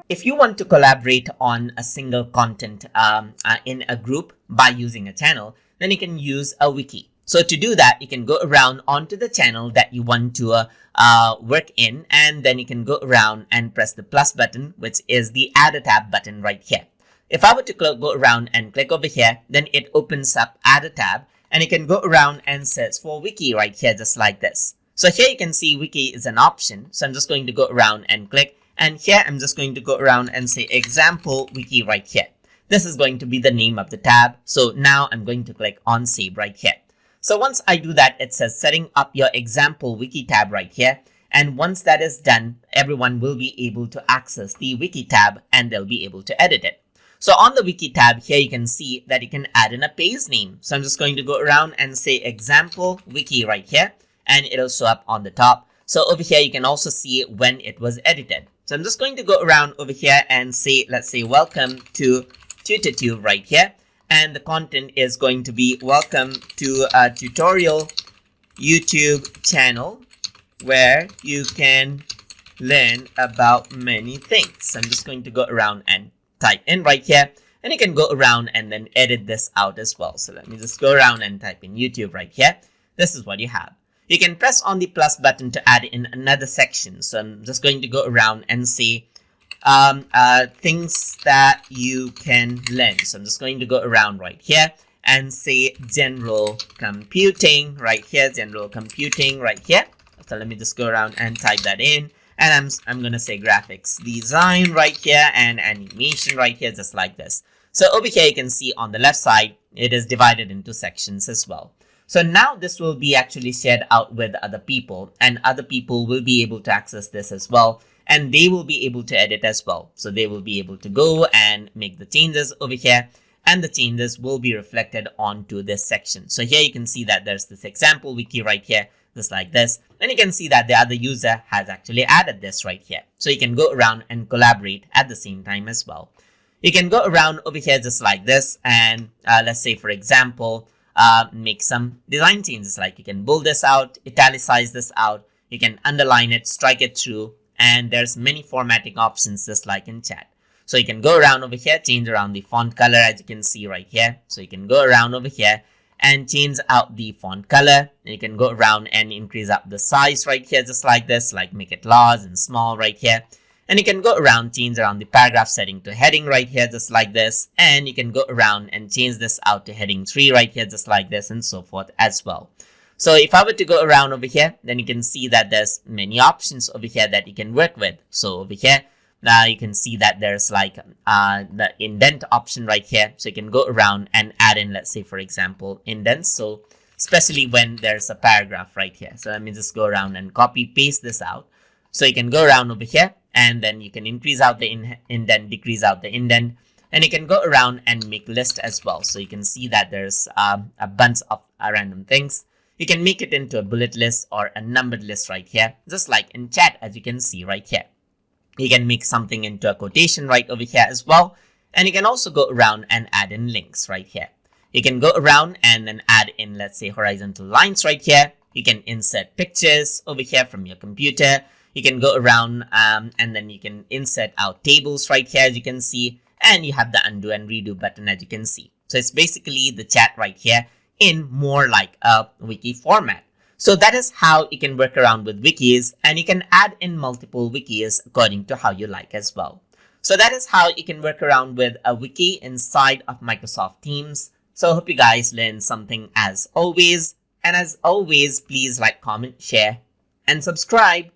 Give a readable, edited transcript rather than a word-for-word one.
if you want to collaborate on a single content in a group by using a channel, then you can use a wiki. So to do that, you can go around onto the channel that you want to work in, and then you can go around and press the plus button, which is the add a tab button right here. If I were to go around and click over here, then it opens up add a tab, and you can go around and search for wiki right here, just like this. So here you can see wiki is an option. So I'm just going to go around and click, and here I'm just going to go around and say example wiki right here. This is going to be the name of the tab. So now I'm going to click on save right here. So once I do that, it says setting up your example wiki tab right here. And once that is done, everyone will be able to access the wiki tab and they'll be able to edit it. So on the wiki tab here, you can see that you can add in a page name. So I'm just going to go around and say example wiki right here, and it'll show up on the top. So over here, you can also see when it was edited. So I'm just going to go around over here and say, let's say welcome to TutorTube right here. And the content is going to be welcome to a tutorial YouTube channel where you can learn about many things. So I'm just going to go around and type in right here, and you can go around and then edit this out as well. So let me just go around and type in YouTube right here. This is what you have. You can press on the plus button to add in another section. So I'm just going to go around and say things that you can learn. So I'm just going to go around right here and say general computing right here, general computing right here. So let me just go around and type that in, and I'm gonna say graphics design right here and animation right here, just like this. So over here you can see on the left side it is divided into sections as well. So now this will be actually shared out with other people, and other people will be able to access this as well, and they will be able to edit as well. So they will be able to go and make the changes over here, and the changes will be reflected onto this section. So here you can see that there's this example wiki right here, just like this. And you can see that the other user has actually added this right here. So you can go around and collaborate at the same time as well. You can go around over here just like this, and let's say, for example, make some design changes. Like you can bold this out, italicize this out, you can underline it, strike it through, and there's many formatting options just like in chat. So you can go around over here, change around the font color, as you can see right here. So you can go around over here and change out the font color. And you can go around and increase up the size right here, just like this, like make it large and small right here. And you can go around, change around the paragraph setting to heading right here, just like this. And you can go around and change this out to heading 3 right here, just like this, and so forth as well. So if I were to go around over here, then you can see that there's many options over here that you can work with. So over here, now you can see that there's like the indent option right here. So you can go around and add in, let's say, for example, indents. So especially when there's a paragraph right here. So let me just go around and copy paste this out. So you can go around over here, and then you can increase out the indent, decrease out the indent, and you can go around and make list as well. So you can see that there's a bunch of random things. You can make it into a bullet list or a numbered list right here, just like in chat, as you can see right here. You can make something into a quotation right over here as well. And you can also go around and add in links right here. You can go around and then add in, let's say, horizontal lines right here. You can insert pictures over here from your computer. You can go around and then you can insert out tables right here, as you can see. And you have the undo and redo button, as you can see. So it's basically the chat right here in more like a wiki format. So that is how you can work around with wikis, and you can add in multiple wikis according to how you like as well. So that is how you can work around with a wiki inside of Microsoft Teams. So I hope you guys learned something as always. And as always, please like, comment, share, and subscribe.